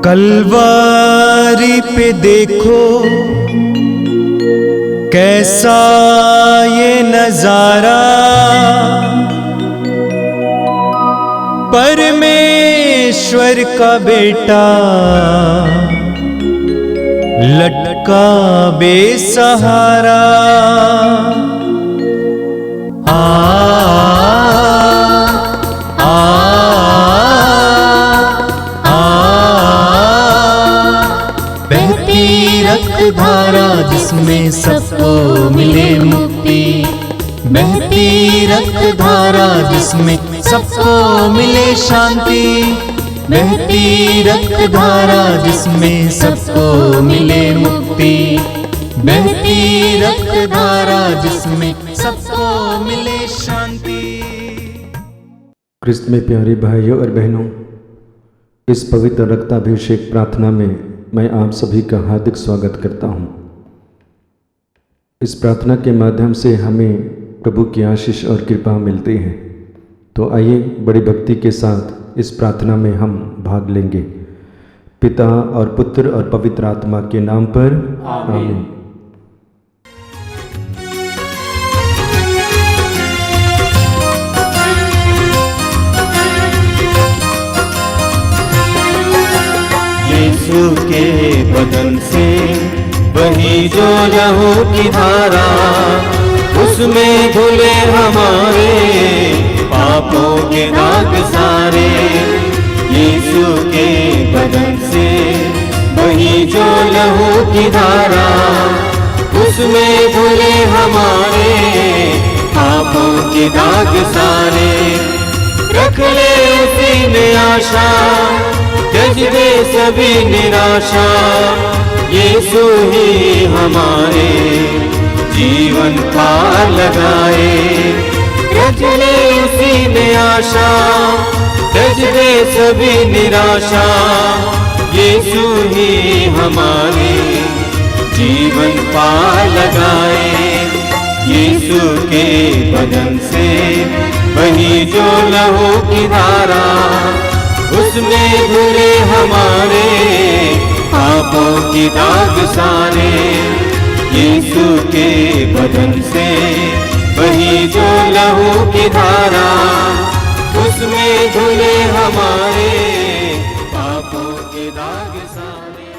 कलवारी पे देखो कैसा ये नजारा, परमेश्वर का बेटा लटका बेसहारा। बहती रक्त धारा जिसमें सबको मिले मुक्ति, बहती रक्त धारा जिसमें सबको मिले शांति, बहती रक्त धारा जिसमें सबको मिले मुक्ति, बहती रक्त धारा जिसमें सबको मिले शांति। क्रिस्त में प्यारे भाइयों और बहनों, इस पवित्र रक्ताभिषेक प्रार्थना में मैं आप सभी का हार्दिक स्वागत करता हूँ। इस प्रार्थना के माध्यम से हमें प्रभु की आशीष और कृपा मिलती है। तो आइए बड़ी भक्ति के साथ इस प्रार्थना में हम भाग लेंगे। पिता और पुत्र और पवित्र आत्मा के नाम पर आमीन। यीशु के बदन से वही जो लहू की धारा, उसमें धुले हमारे पापों के दाग सारे। यीशु के बदन से वही जो लहू की धारा, उसमें धुले हमारे पापों के दाग सारे। रख ले उसी में आशा, त्यज दे सभी निराशा, यीशु ही हमारे जीवन पार लगाए। रख ले उसी में आशा, त्यज दे सभी निराशा, यीशु ही हमारे जीवन पार लगाए। यीशु के बदन से वही जो लहू की धारा, उसमें धुले हमारे पापों की दाग सारे। यीशु के बदन से वही जो लहू की धारा, उसमें धुले हमारे पापों के दाग सारे।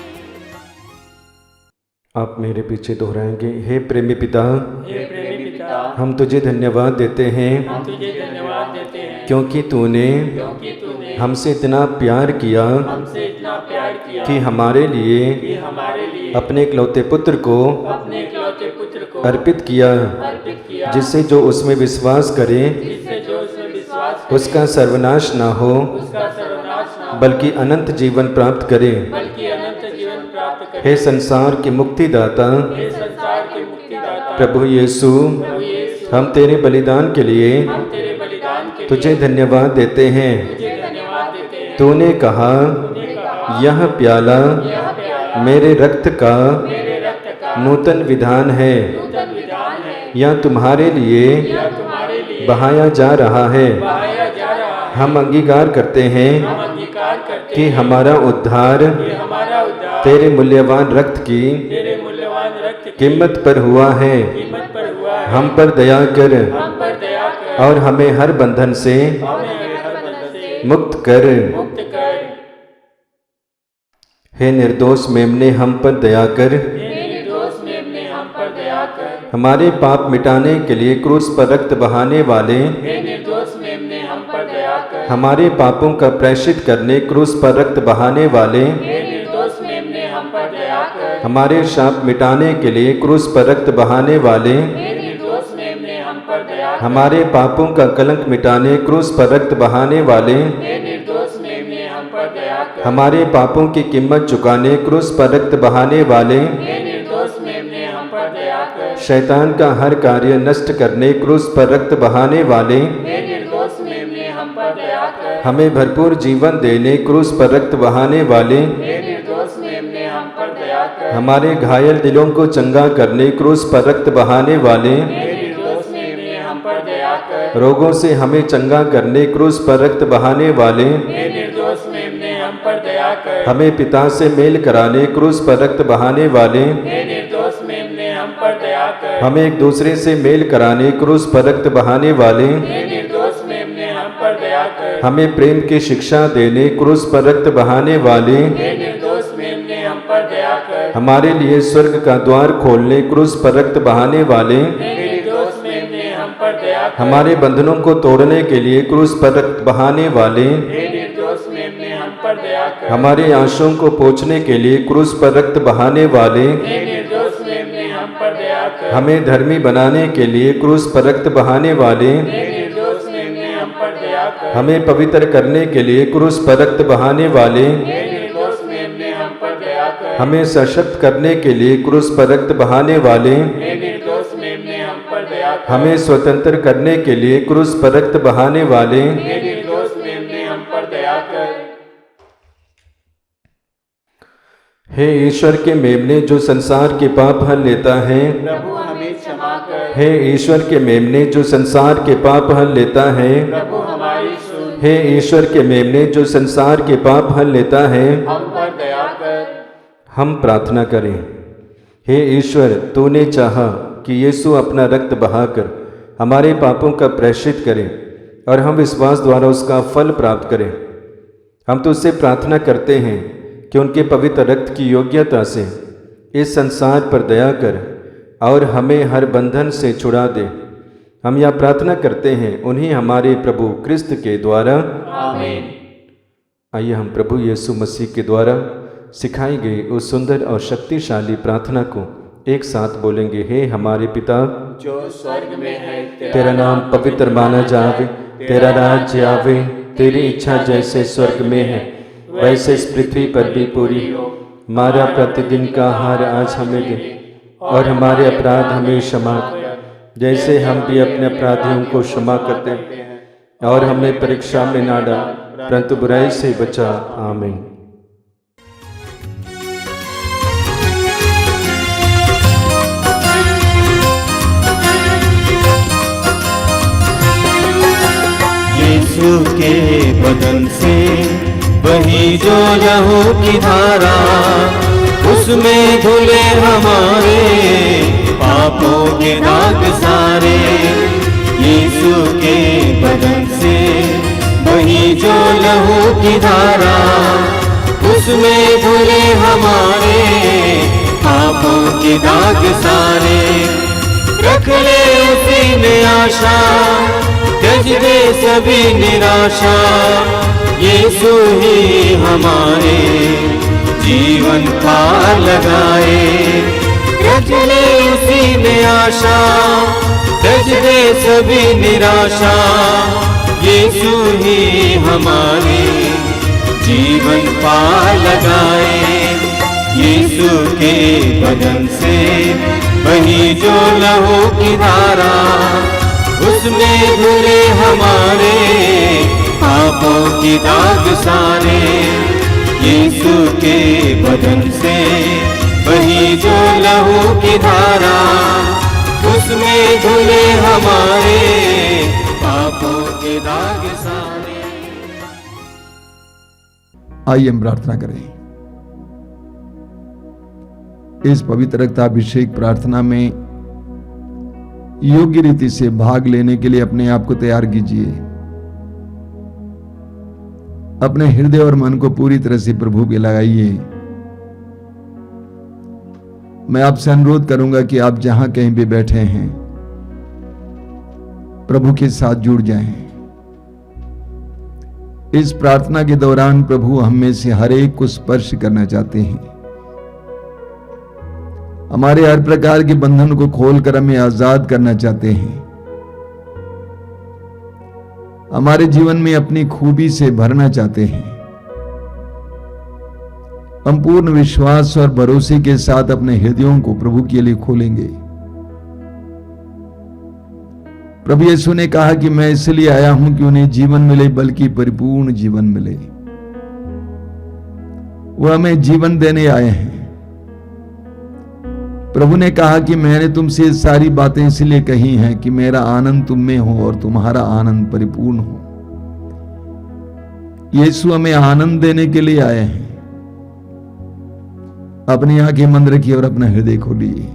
आप मेरे पीछे दोहराएंगे। हे प्रेमी पिता, हे प्रेमी पिता, हम तुझे धन्यवाद देते हैं हम तुझे धन्यवाद देते हैं क्योंकि तूने हमसे इतना प्यार किया हमसे इतना प्यार किया कि हमारे लिए अपने इकलौते पुत्र को अपने इकलौते पुत्र को अर्पित किया, जिससे जो उसमें विश्वास करे जिससे जो उसमें विश्वास करे, उसका सर्वनाश ना हो उसका सर्वनाश ना हो, बल्कि अनंत जीवन प्राप्त करे। बल्कि अनंत जीवन प्राप्त करे। हे संसार के मुक्तिदाता हे संसार के मुक्तिदाता प्रभु यीशु, प्रभु यीशु, हम तेरे बलिदान के लिए हम तेरे बलिदान के तुझे लिए धन्यवाद देते हैं। तुझे धन्यवाद देते हैं। तूने कहा यह प्याला मेरे रक्त का मेरे रक्त का नूतन विधान है, नूतन विधान है, यह तुम्हारे लिए यह तुम्हारे लिए बहाया जा रहा है। बहाया जा रहा है। हम अंगीकार करते हैं हम अंगीकार करते कि हैं हमारा उद्धार कि हमारा उद्धार तेरे मूल्यवान रक्त की तेरे मूल्यवान रक्त की कीमत पर हुआ है। कीमत पर हुआ है। हम पर दया कर हम पर दया कर और हमें हर बंधन से हमें हर बंधन से मुक्त कर। मुक्त कर। हे निर्दोष मेमने, हम पर दया कर। हे निर्दोष मेमने, हम पर दया कर। हमारे पाप मिटाने के लिए क्रूस पर रक्त बहाने वाले, हे निर्दोष मेमने, हम पर दया कर। हमारे पापों का प्रायश्चित करने क्रूस पर रक्त बहाने वाले, हे निर्दोष मेमने, हम पर दया कर। हमारे शाप मिटाने के लिए क्रूस पर रक्त बहाने वाले, हे निर्दोष मेमने, हम पर दया कर। हमारे पापों का कलंक मिटाने क्रूस पर रक्त बहाने वाले, हे निर्दोष मेमने, हम पर दया कर। हमारे पापों की कीमत चुकाने क्रूस पर रक्त बहाने वाले, हे निर्दोष मेमने, हम पर दया कर। शैतान का हर कार्य नष्ट करने क्रूस पर रक्त बहाने वाले, हे निर्दोष मेमने, हम पर दया कर। हमें भरपूर जीवन देने क्रूस पर रक्त बहाने वाले, हे निर्दोष मेमने, हम पर दया कर। हमारे घायल दिलों को चंगा करने क्रूस पर रक्त बहाने वाले, हे निर्दोष मेमने, हम पर दया कर। रोगों से हमें चंगा करने क्रूस पर रक्त बहाने वाले, हे निर्दोष मेमने हम पर दया कर। हमें पिता से मेल कराने क्रूस पर रक्त बहाने वाले, हे निर्दोष मेमने हम पर दया कर। हमें एक दूसरे से मेल कराने क्रूस पर रक्त बहाने वाले, हे निर्दोष मेमने हम पर दया कर। हमें प्रेम की शिक्षा देने क्रूस पर रक्त बहाने वाले, हे निर्दोष मेमने हम पर दया कर। हमारे लिए स्वर्ग का द्वार खोलने क्रूस पर रक्त बहाने वाले, हे निर्दोष मेमने हम पर दया कर। हमारे बंधनों को तोड़ने के लिए क्रूस पर रक्त बहाने वाले, हे निर्दोष मेमने हम पर दया कर। हमारे आंसुओं को पोंछने के लिए क्रूस पर रक्त बहाने वाले, हे निर्दोष मेमने हम पर दया कर। हमें धर्मी बनाने के लिए क्रूस पर रक्त बहाने वाले, हे निर्दोष मेमने हम पर दया कर। हमें पवित्र करने के लिए क्रूस पर रक्त बहाने वाले, हे निर्दोष मेमने हम पर दया कर। हमें सशक्त करने के लिए क्रूस पर रक्त बहाने वाले, हे निर्दोष मेमने हम पर दया कर। हमें स्वतंत्र करने के लिए क्रूस पर रक्त बहाने वाले, हे निर्दोष मेमने हम पर दया कर। हे ईश्वर के मेमने जो संसार के पाप हर लेता है, प्रभु हमें क्षमा कर। हे ईश्वर के मेमने जो संसार के पाप हर लेता है, प्रभु हमारी सुन। हे ईश्वर के मेमने जो संसार के पाप हर लेता है, हम पर दया कर। हम प्रार्थना करें। हे ईश्वर, तूने चाहा कि यीशु अपना रक्त बहाकर हमारे पापों का प्रायश्चित करे और हम विश्वास द्वारा उसका फल प्राप्त करें। हम तुझसे प्रार्थना करते हैं कि उनके पवित्र रक्त की योग्यता से इस संसार पर दया कर और हमें हर बंधन से छुड़ा दे। हम यह प्रार्थना करते हैं उन्हीं हमारे प्रभु क्रिस्त के द्वारा, आमीन। आइए हम प्रभु यीशु मसीह के द्वारा सिखाई गई उस सुंदर और शक्तिशाली प्रार्थना को एक साथ बोलेंगे। हे हमारे पिता, जो स्वर्ग में है, तेरा नाम पवित्र माना जावे, तेरा राज्य आवे, तेरी इच्छा जैसे स्वर्ग में है वैसे इस पृथ्वी पर भी पूरी हो। हमारा प्रतिदिन का आहार आज हमें दे और हमारे अपराध हमें क्षमा कर, जैसे हम भी अपने अपराधियों को क्षमा करते हैं, और हमें परीक्षा में ना डाल परंतु बुराई से बचा। आमीन। यीशु के बदन से वही जो लहू की धारा, उसमें धुले हमारे पापों के दाग सारे। यीशु के बदन से वही जो लहू की धारा, उसमें धुले हमारे पापों के दाग सारे। रख ले उसी में आशा, त्यज दे सभी निराशा। यीशु ही हमारे जीवन पार लगाए। रख ले उसी में आशा, त्यज दे सभी निराशा। यीशु ही हमारे जीवन पार लगाए। यीशु के बदन से वही जो लहू की धारा, उसमें धुले हमारे पापों की दाग सारे। यीशु के बदन से वही जो लहू की धारा, उसमें धुले हमारे पापों के दाग सारे। आइए हम प्रार्थना करें। इस पवित्र रक्ताभिषेक प्रार्थना में योग्य रीति से भाग लेने के लिए अपने आप को तैयार कीजिए। अपने हृदय और मन को पूरी तरह से प्रभु के लगाइए। मैं आपसे अनुरोध करूंगा कि आप जहां कहीं भी बैठे हैं प्रभु के साथ जुड़ जाएं। इस प्रार्थना के दौरान प्रभु हम में से हर एक को स्पर्श करना चाहते हैं। हमारे हर प्रकार के बंधन को खोलकर हमें आजाद करना चाहते हैं। हमारे जीवन में अपनी खूबी से भरना चाहते हैं। हम पूर्ण विश्वास और भरोसे के साथ अपने हृदयों को प्रभु के लिए खोलेंगे। प्रभु यीशु ने कहा कि मैं इसलिए आया हूं कि उन्हें जीवन मिले, बल्कि परिपूर्ण जीवन मिले। वो हमें जीवन देने आए हैं, प्रभु ने कहा कि मैंने तुमसे सारी बातें इसलिए कही हैं कि मेरा आनंद तुम में हो और तुम्हारा आनंद परिपूर्ण हो। यीशु हमें आनंद देने के लिए आए हैं। अपनी आंखें बंद रखिए और अपना हृदय खोलिए।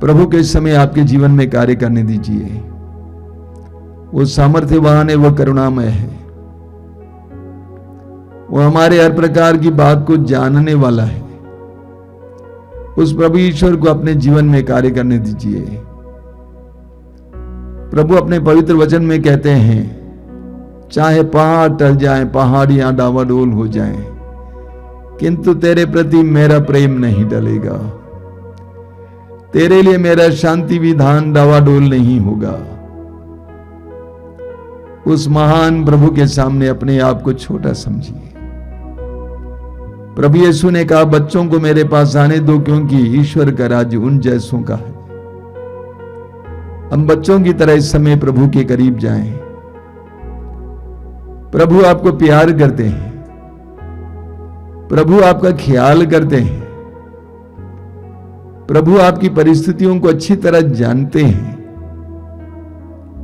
प्रभु के समय आपके जीवन में कार्य करने दीजिए। वो सामर्थ्यवान है, वो करुणामय है, वो हमारे हर प्रकार की बात को जानने वाला है। उस प्रभु ईश्वर को अपने जीवन में कार्य करने दीजिए। प्रभु अपने पवित्र वचन में कहते हैं, चाहे पहाड़ टल जाएं, पहाड़ियां डावाडोल हो जाएं, किंतु तेरे प्रति मेरा प्रेम नहीं टलेगा। तेरे लिए मेरा शांति विधान डावाडोल नहीं होगा। उस महान प्रभु के सामने अपने आप को छोटा समझिए। प्रभु यीशु ने कहा, बच्चों को मेरे पास आने दो, क्योंकि ईश्वर का राज्य उन जैसों का है। हम बच्चों की तरह इस समय प्रभु के करीब जाएं। प्रभु आपको प्यार करते हैं, प्रभु आपका ख्याल करते हैं, प्रभु आपकी परिस्थितियों को अच्छी तरह जानते हैं।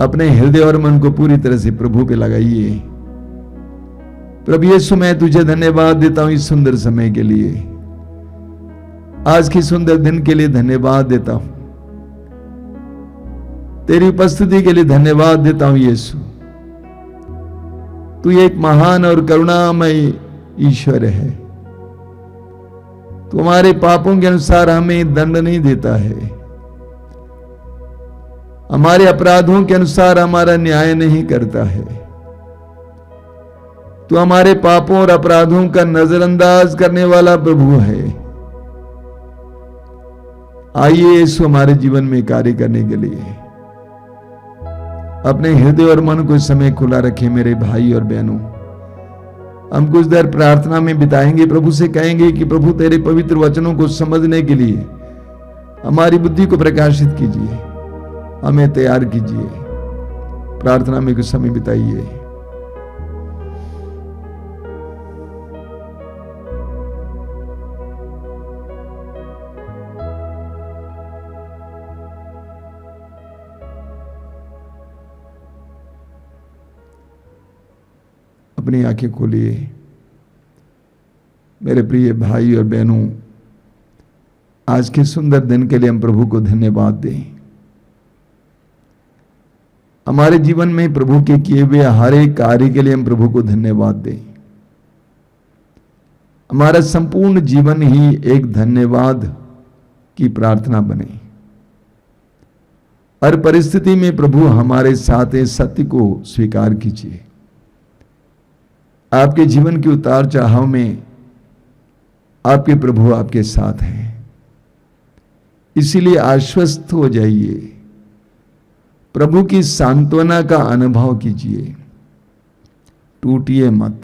अपने हृदय और मन को पूरी तरह से प्रभु पे लगाइए। प्रभु यीशु, मैं तुझे धन्यवाद देता हूं इस सुंदर समय के लिए, आज की सुंदर दिन के लिए धन्यवाद देता हूं, तेरी उपस्थिति के लिए धन्यवाद देता हूं। यीशु, तू एक महान और करुणामय ईश्वर है। तू हमारे पापों के अनुसार हमें दंड नहीं देता है, हमारे अपराधों के अनुसार हमारा न्याय नहीं करता है। तू हमारे पापों और अपराधों का नजरअंदाज करने वाला प्रभु है। आइए यीशु हमारे जीवन में कार्य करने के लिए अपने हृदय और मन को इस समय खुला रखें। मेरे भाई और बहनों, हम कुछ देर प्रार्थना में बिताएंगे। प्रभु से कहेंगे कि प्रभु तेरे पवित्र वचनों को समझने के लिए हमारी बुद्धि को प्रकाशित कीजिए, हमें तैयार कीजिए। प्रार्थना में कुछ समय बिताइए। अपनी आंखें खोलिए। मेरे प्रिय भाई और बहनों, आज के सुंदर दिन के लिए हम प्रभु को धन्यवाद दें। हमारे जीवन में प्रभु के किए हुए हर एक कार्य के लिए हम प्रभु को धन्यवाद दें। हमारा संपूर्ण जीवन ही एक धन्यवाद की प्रार्थना बने। हर परिस्थिति में प्रभु हमारे साथ इस सत्य को स्वीकार कीजिए। आपके जीवन के उतार चढ़ाव में आपके प्रभु आपके साथ हैं, इसीलिए आश्वस्त हो जाइए। प्रभु की सांत्वना का अनुभव कीजिए। टूटिए मत,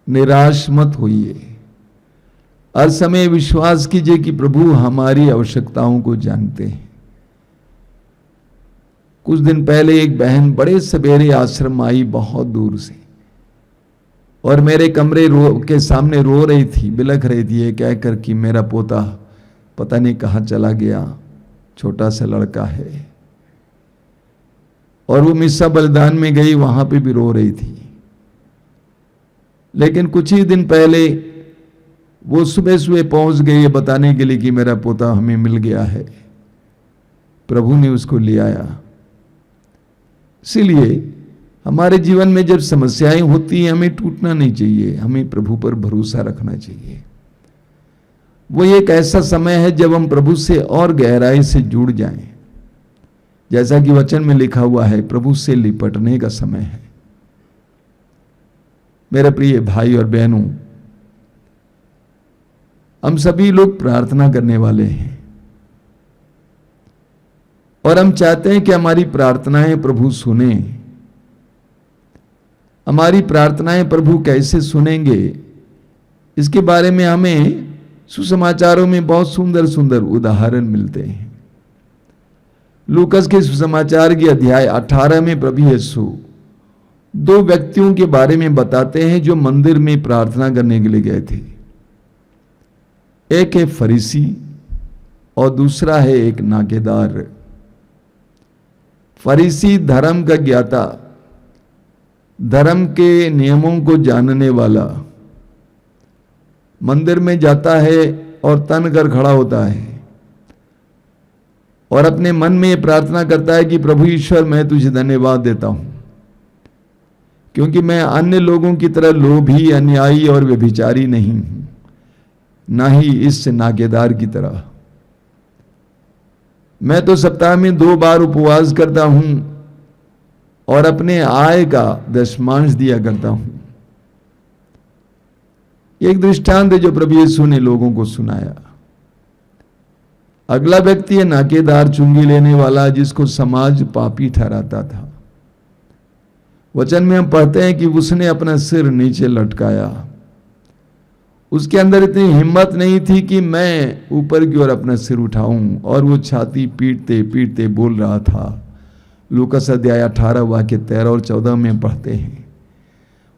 निराश मत होइए। हर समय विश्वास कीजिए कि प्रभु हमारी आवश्यकताओं को जानते हैं। कुछ दिन पहले एक बहन बड़े सवेरे आश्रम आई, बहुत दूर से, और मेरे कमरे के सामने रो रही थी, बिलख रही थी, ये कहकर कि मेरा पोता पता नहीं कहाँ चला गया, छोटा सा लड़का है। और वो मिस्सा बलिदान में गई, वहां पे भी रो रही थी। लेकिन कुछ ही दिन पहले वो सुबह सुबह पहुंच गई है बताने के लिए कि मेरा पोता हमें मिल गया है, प्रभु ने उसको ले आया। इसीलिए हमारे जीवन में जब समस्याएं होती हैं, हमें टूटना नहीं चाहिए, हमें प्रभु पर भरोसा रखना चाहिए। वो एक ऐसा समय है जब हम प्रभु से और गहराई से जुड़ जाएं। जैसा कि वचन में लिखा हुआ है, प्रभु से लिपटने का समय है। मेरे प्रिय भाई और बहनों, हम सभी लोग प्रार्थना करने वाले हैं और हम चाहते हैं कि हमारी प्रार्थनाएं प्रभु सुने। हमारी प्रार्थनाएं प्रभु कैसे सुनेंगे, इसके बारे में हमें सुसमाचारों में बहुत सुंदर सुंदर उदाहरण मिलते हैं। लूकस के सुसमाचार के अध्याय 18 में प्रभु यीशु दो व्यक्तियों के बारे में बताते हैं जो मंदिर में प्रार्थना करने के लिए गए थे। एक है फरीसी और दूसरा है एक नाकेदार। फरीसी धर्म का ज्ञाता, धर्म के नियमों को जानने वाला, मंदिर में जाता है और तन कर खड़ा होता है और अपने मन में प्रार्थना करता है कि प्रभु ईश्वर मैं तुझे धन्यवाद देता हूं क्योंकि मैं अन्य लोगों की तरह लोभी, अन्यायी और व्यभिचारी नहीं हूं, ना ही इस नाकेदार की तरह। मैं तो सप्ताह में 2 बार उपवास करता हूं और अपने आय का दशमांश दिया करता हूं। एक दृष्टांत है जो प्रभु यीशु ने लोगों को सुनाया। अगला व्यक्ति है नाकेदार, चुंगी लेने वाला, जिसको समाज पापी ठहराता था। वचन में हम पढ़ते हैं कि उसने अपना सिर नीचे लटकाया। उसके अंदर इतनी हिम्मत नहीं थी कि मैं ऊपर की ओर अपना सिर उठाऊं, और वो छाती पीटते पीटते बोल रहा था। लूकास अध्याय 18 वाक्य 13 और 14 में पढ़ते हैं।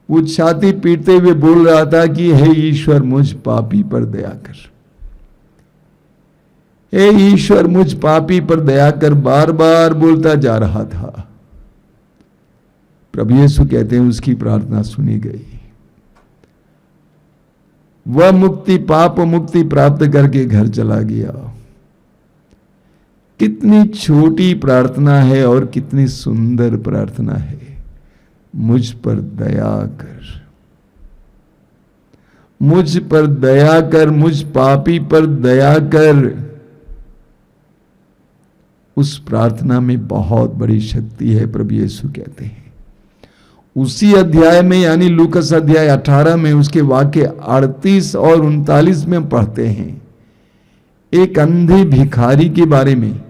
वो छाती पीटते हुए बोल रहा था कि हे ईश्वर मुझ पापी पर दया कर, हे ईश्वर मुझ पापी पर दया कर, बार बार बोलता जा रहा था। प्रभु यीशु कहते हैं उसकी प्रार्थना सुनी गई। वह पाप मुक्ति प्राप्त करके घर चला गया। कितनी छोटी प्रार्थना है और कितनी सुंदर प्रार्थना है। मुझ पर दया कर, मुझ पर दया कर, मुझ पापी पर दया कर। उस प्रार्थना में बहुत बड़ी शक्ति है, प्रभु यीशु कहते हैं। उसी अध्याय में यानी लूकास अध्याय 18 में उसके वाक्य 38 और 39 में पढ़ते हैं एक अंधे भिखारी के बारे में,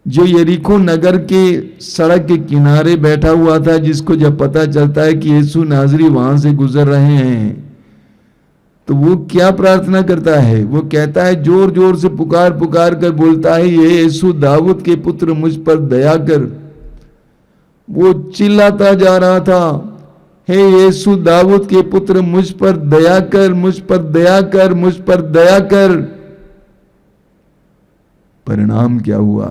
जो यरीको नगर के सड़क के किनारे बैठा हुआ था, जिसको जब पता चलता है कि यीशु नाजरी वहां से गुजर रहे हैं तो वो क्या प्रार्थना करता है। वो कहता है, जोर जोर से पुकार पुकार कर बोलता है, ये यीशु दाऊद के पुत्र मुझ पर दया कर। वो चिल्लाता जा रहा था, हे यीशु दाऊद के पुत्र मुझ पर दया कर, मुझ पर दया कर, मुझ पर दया कर। परिणाम क्या हुआ?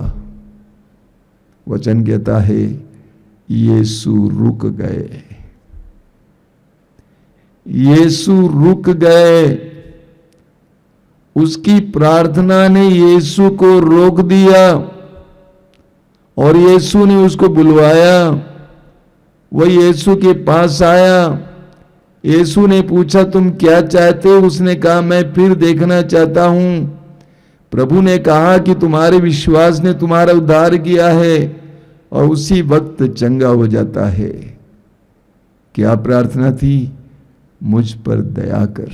वचन कहता है यीशु रुक गए, यीशु रुक गए। उसकी प्रार्थना ने यीशु को रोक दिया और यीशु ने उसको बुलवाया। वह यीशु के पास आया। यीशु ने पूछा, तुम क्या चाहते हो? उसने कहा, मैं फिर देखना चाहता हूं। प्रभु ने कहा कि तुम्हारे विश्वास ने तुम्हारा उद्धार किया है, और उसी वक्त चंगा हो जाता है। क्या प्रार्थना थी? मुझ पर दया कर,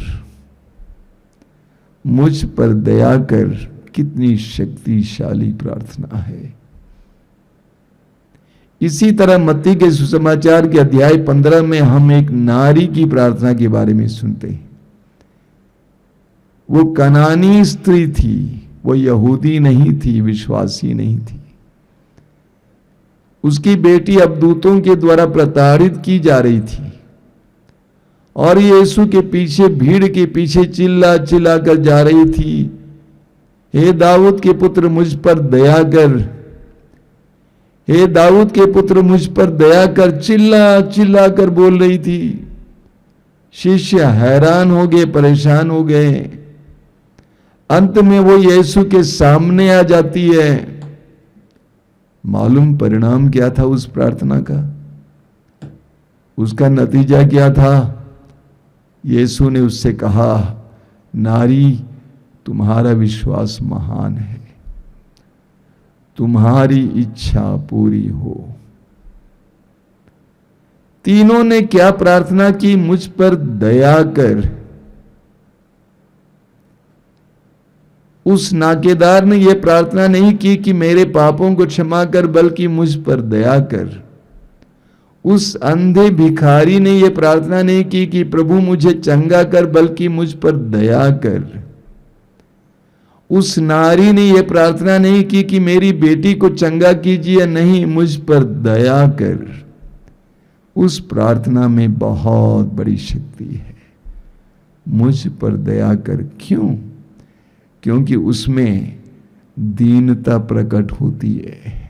मुझ पर दया कर। कितनी शक्तिशाली प्रार्थना है। इसी तरह मत्ती के सुसमाचार के अध्याय 15 में हम एक नारी की प्रार्थना के बारे में सुनते हैं। वो कनानी स्त्री थी, वो यहूदी नहीं थी, विश्वासी नहीं थी। उसकी बेटी अब दूतों के द्वारा प्रताड़ित की जा रही थी और यीशु के पीछे, भीड़ के पीछे चिल्ला चिल्ला कर जा रही थी, हे दाऊद के पुत्र मुझ पर दया कर, हे दाऊद के पुत्र मुझ पर दया कर। चिल्ला चिल्ला कर बोल रही थी। शिष्य हैरान हो गए, परेशान हो गए। अंत में वो यीशु के सामने आ जाती है। मालूम परिणाम क्या था उस प्रार्थना का? उसका नतीजा क्या था? यीशु ने उससे कहा, नारी तुम्हारा विश्वास महान है, तुम्हारी इच्छा पूरी हो। तीनों ने क्या प्रार्थना की? मुझ पर दया कर। उस नाकेदार ने यह प्रार्थना नहीं की कि मेरे पापों को क्षमा कर, बल्कि मुझ पर दया कर। उस अंधे भिखारी ने यह प्रार्थना नहीं की कि प्रभु मुझे चंगा कर, बल्कि मुझ पर दया कर। उस नारी ने यह प्रार्थना नहीं की कि मेरी बेटी को चंगा कीजिए, नहीं, मुझ पर दया कर। उस प्रार्थना में बहुत बड़ी शक्ति है। मुझ पर दया कर। क्यों? क्योंकि उसमें दीनता प्रकट होती है।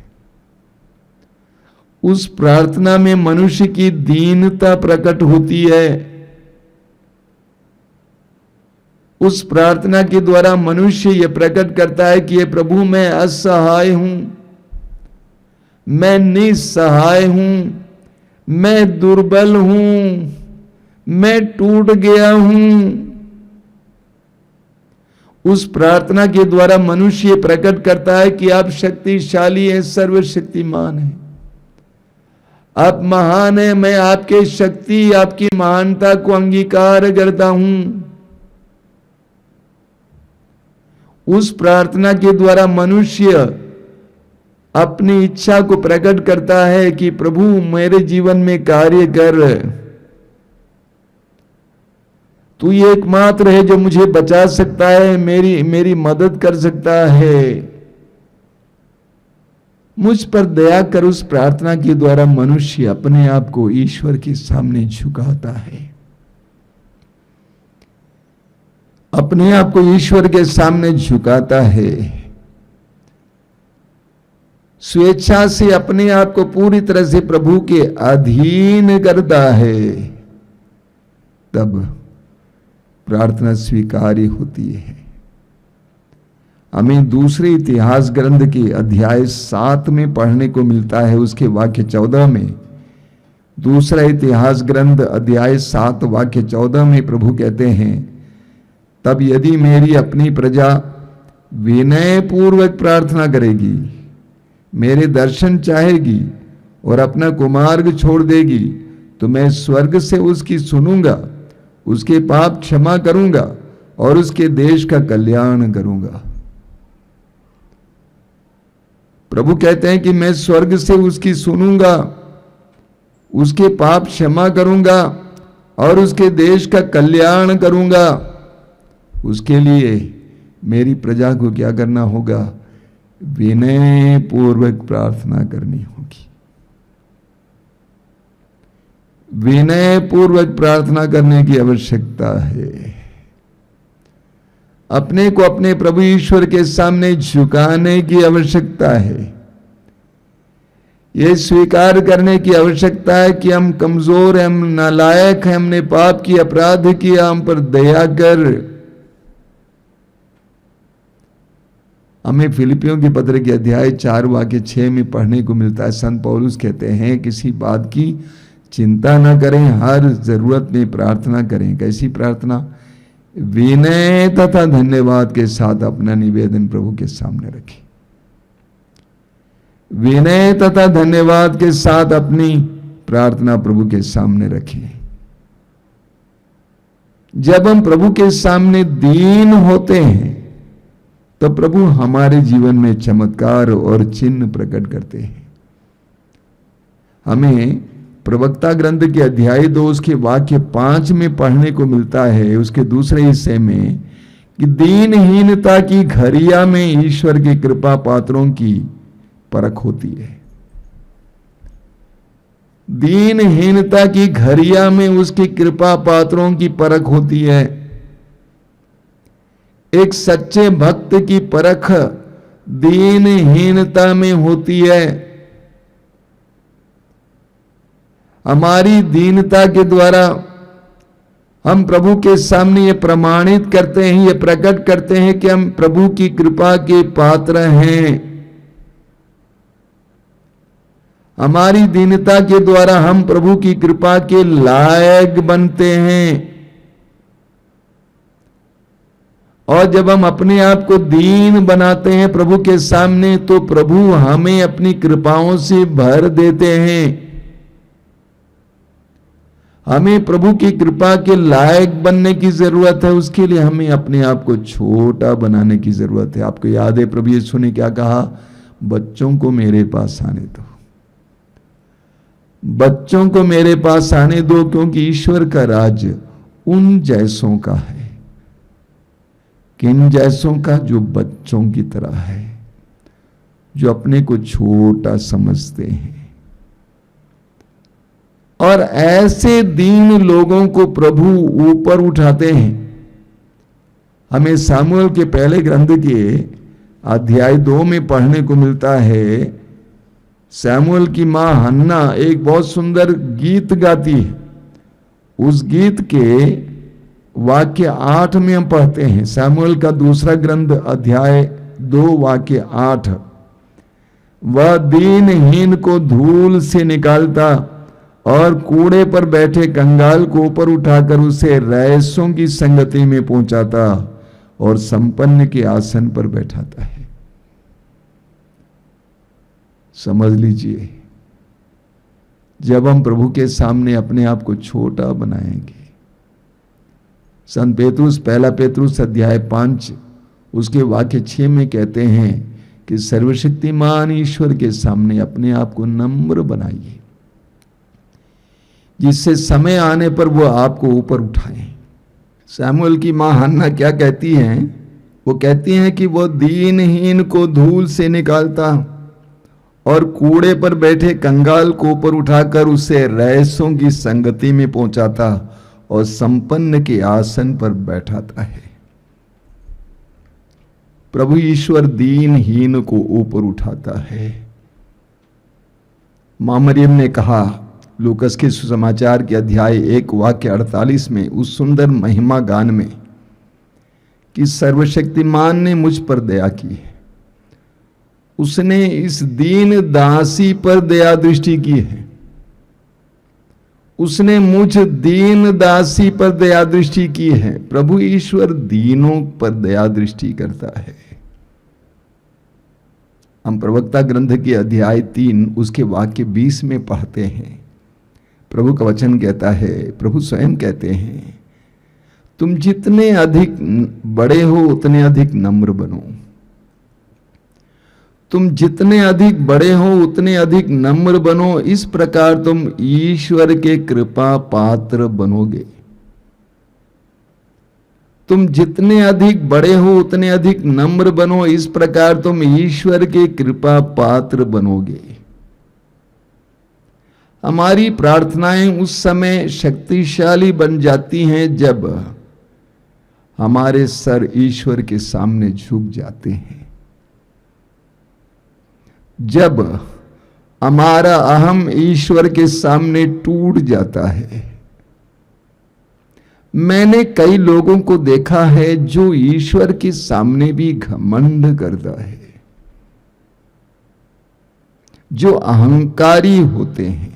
उस प्रार्थना में मनुष्य की दीनता प्रकट होती है। उस प्रार्थना के द्वारा मनुष्य यह प्रकट करता है कि ये प्रभु, मैं असहाय हूं, मैं निसहाय हूं, मैं दुर्बल हूं, मैं टूट गया हूं। उस प्रार्थना के द्वारा मनुष्य प्रकट करता है कि आप शक्तिशाली हैं, सर्वशक्तिमान हैं, आप महान हैं। मैं आपके शक्ति, आपकी महानता को अंगीकार करता हूं। उस प्रार्थना के द्वारा मनुष्य अपनी इच्छा को प्रकट करता है कि प्रभु मेरे जीवन में कार्य कर, तू ये एकमात्र है जो मुझे बचा सकता है, मेरी मदद कर सकता है, मुझ पर दया कर। उस प्रार्थना के द्वारा मनुष्य अपने आप को ईश्वर के सामने झुकाता है, अपने आप को ईश्वर के सामने झुकाता है, स्वेच्छा से अपने आप को पूरी तरह से प्रभु के अधीन करता है। तब प्रार्थना स्वीकार्य होती है। हमें दूसरे इतिहास ग्रंथ के अध्याय 7 में पढ़ने को मिलता है, उसके वाक्य 14 में। दूसरा इतिहास ग्रंथ अध्याय 7 वाक्य 14 में प्रभु कहते हैं, तब यदि मेरी अपनी प्रजा विनय पूर्वक प्रार्थना करेगी, मेरे दर्शन चाहेगी और अपना कुमार्ग छोड़ देगी, तो मैं स्वर्ग से उसकी सुनूंगा, उसके पाप क्षमा करूंगा और उसके देश का कल्याण करूंगा। प्रभु कहते हैं कि मैं स्वर्ग से उसकी सुनूंगा, उसके पाप क्षमा करूंगा और उसके देश का कल्याण करूंगा। उसके लिए मेरी प्रजा को क्या करना होगा? विनय पूर्वक प्रार्थना करनी होगी। विनय पूर्वक प्रार्थना करने की आवश्यकता है। अपने को अपने प्रभु ईश्वर के सामने झुकाने की आवश्यकता है। यह स्वीकार करने की आवश्यकता है कि हम कमजोर हैं, हम नालायक हैं, हमने पाप की, अपराध किया, हम पर दया कर। हमें फिलिपियों के पत्र के अध्याय 4 वाक्य 6 में पढ़ने को मिलता है। संत पौलुस कहते हैं, किसी बात की चिंता न करें, हर जरूरत में प्रार्थना करें। कैसी प्रार्थना? विनय तथा धन्यवाद के साथ अपना निवेदन प्रभु के सामने रखें। विनय तथा धन्यवाद के साथ अपनी प्रार्थना प्रभु के सामने रखें। जब हम प्रभु के सामने दीन होते हैं तो प्रभु हमारे जीवन में चमत्कार और चिन्ह प्रकट करते हैं। हमें प्रवक्ता ग्रंथ के अध्याय 2 उसके वाक्य 5 में पढ़ने को मिलता है, उसके दूसरे हिस्से में, कि दीनहीनता की घड़िया में ईश्वर की कृपा पात्रों की परख होती है। दीनहीनता की घड़िया में उसकी कृपा पात्रों की परख होती है। एक सच्चे भक्त की परख दीनहीनता में होती है। हमारी दीनता के द्वारा हम प्रभु के सामने ये प्रमाणित करते हैं, ये प्रकट करते हैं कि हम प्रभु की कृपा के पात्र हैं। हमारी दीनता के द्वारा हम प्रभु की कृपा के लायक बनते हैं। और जब हम अपने आप को दीन बनाते हैं प्रभु के सामने, तो प्रभु हमें अपनी कृपाओं से भर देते हैं। हमें प्रभु की कृपा के लायक बनने की जरूरत है। उसके लिए हमें अपने आप को छोटा बनाने की जरूरत है। आपको याद है प्रभु यीशु ने क्या कहा? बच्चों को मेरे पास आने दो, बच्चों को मेरे पास आने दो, क्योंकि ईश्वर का राज्य उन जैसों का है। किन जैसों का? जो बच्चों की तरह है, जो अपने को छोटा समझते हैं। और ऐसे दीन लोगों को प्रभु ऊपर उठाते हैं। हमें सामुएल के पहले ग्रंथ के अध्याय 2 में पढ़ने को मिलता है, सामुएल की मां हन्ना एक बहुत सुंदर गीत गाती है। उस गीत के वाक्य 8 में हम पढ़ते हैं, सामुएल का दूसरा ग्रंथ अध्याय 2 वाक्य 8, वह दीनहीन को धूल से निकालता और कूड़े पर बैठे कंगाल को ऊपर उठाकर उसे रईसों की संगति में पहुंचाता और संपन्न के आसन पर बैठाता है। समझ लीजिए, जब हम प्रभु के सामने अपने आप को छोटा बनाएंगे, संत पेतरुस पहला पेतरुस अध्याय 5 उसके वाक्य 6 में कहते हैं कि सर्वशक्तिमान ईश्वर के सामने अपने आप को नम्र बनाइए, जिससे समय आने पर वो आपको ऊपर उठाए। सामुएल की मां हन्ना क्या कहती हैं? वो कहती हैं कि वो दीनहीन को धूल से निकालता और कूड़े पर बैठे कंगाल को ऊपर उठाकर उसे रईसों की संगति में पहुंचाता और संपन्न के आसन पर बैठाता है। प्रभु ईश्वर दीनहीन को ऊपर उठाता है। मां मरियम ने कहा लूकस के सुसमाचार के अध्याय 1 वाक्य 48 में उस सुंदर महिमा गान में कि सर्वशक्तिमान ने मुझ पर दया की है, उसने इस दीन दासी पर दया दृष्टि की है, उसने मुझ दीन दासी पर दया दृष्टि की है। प्रभु ईश्वर दीनों पर दया दृष्टि करता है। हम प्रवक्ता ग्रंथ के अध्याय 3 उसके वाक्य 20 में पढ़ते हैं, प्रभु का वचन कहता है, प्रभु स्वयं कहते हैं, तुम जितने अधिक बड़े हो उतने अधिक नम्र बनो। तुम जितने अधिक बड़े हो उतने अधिक नम्र बनो, इस प्रकार तुम ईश्वर के कृपा पात्र बनोगे। तुम जितने अधिक बड़े हो उतने अधिक नम्र बनो, इस प्रकार तुम ईश्वर के कृपा पात्र बनोगे। हमारी प्रार्थनाएं उस समय शक्तिशाली बन जाती हैं जब हमारे सर ईश्वर के सामने झुक जाते हैं, जब हमारा अहम ईश्वर के सामने टूट जाता है। मैंने कई लोगों को देखा है जो ईश्वर के सामने भी घमंड करता है, जो अहंकारी होते हैं।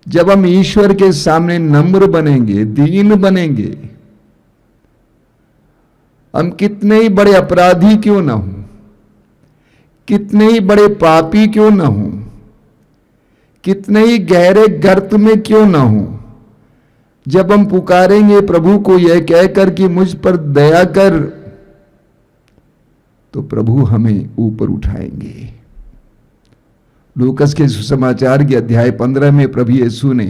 जब हम ईश्वर के सामने नम्र बनेंगे, दीन बनेंगे, हम कितने ही बड़े अपराधी क्यों ना हो, कितने ही बड़े पापी क्यों ना हो, कितने ही गहरे गर्त में क्यों ना हो, जब हम पुकारेंगे प्रभु को यह कहकर कि मुझ पर दया कर, तो प्रभु हमें ऊपर उठाएंगे। लूकस के सुसमाचार के अध्याय 15 में प्रभु यीशु ने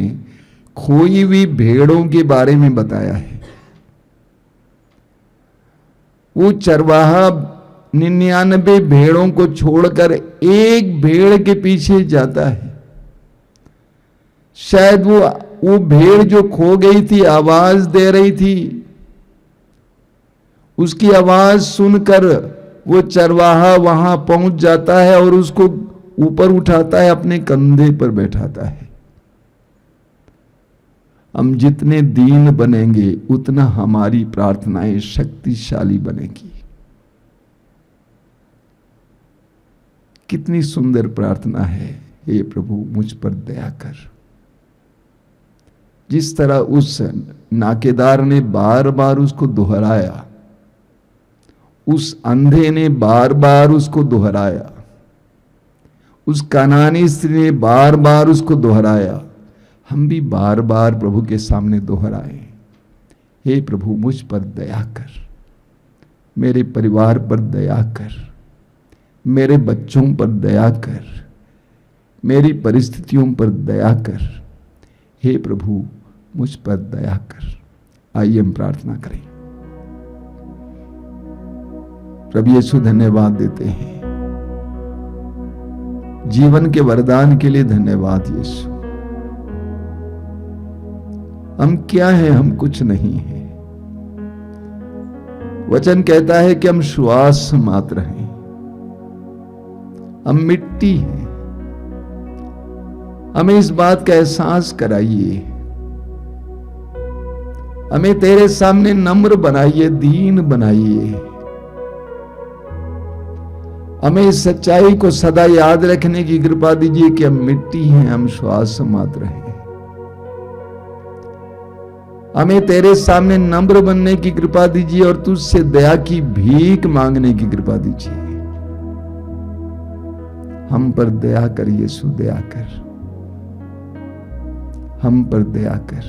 खोई हुई भेड़ों के बारे में बताया है। वो चरवाहा 99 भेड़ों को छोड़कर एक भेड़ के पीछे जाता है। शायद वो भेड़ जो खो गई थी आवाज दे रही थी, उसकी आवाज सुनकर वो चरवाहा वहां पहुंच जाता है और उसको ऊपर उठाता है, अपने कंधे पर बैठाता है। हम जितने दीन बनेंगे उतना हमारी प्रार्थनाएं शक्तिशाली बनेगी। कितनी सुंदर प्रार्थना है, हे प्रभु मुझ पर दया कर। जिस तरह उस नाकेदार ने बार बार उसको दोहराया, उस अंधे ने बार बार उसको दोहराया, उस कनानी स्त्री ने बार बार उसको दोहराया, हम भी बार बार प्रभु के सामने दोहराएं, हे प्रभु मुझ पर दया कर, मेरे परिवार पर दया कर, मेरे बच्चों पर दया कर, मेरी परिस्थितियों पर दया कर, हे प्रभु मुझ पर दया कर। आइए हम प्रार्थना करें। प्रभु यीशु धन्यवाद देते हैं, जीवन के वरदान के लिए धन्यवाद यीशु। हम क्या हैं? हम कुछ नहीं हैं, वचन कहता है कि हम श्वास मात्र हैं, हम मिट्टी हैं। हमें इस बात का एहसास कराइए, हमें तेरे सामने नम्र बनाइए, दीन बनाइए। हमें इस सच्चाई को सदा याद रखने की कृपा दीजिए कि हम मिट्टी हैं, हम श्वास मात्र हैं। हमें तेरे सामने नम्र बनने की कृपा दीजिए और तुझसे दया की भीख मांगने की कृपा दीजिए। हम पर दया कर यीशु, दया कर, हम पर दया कर।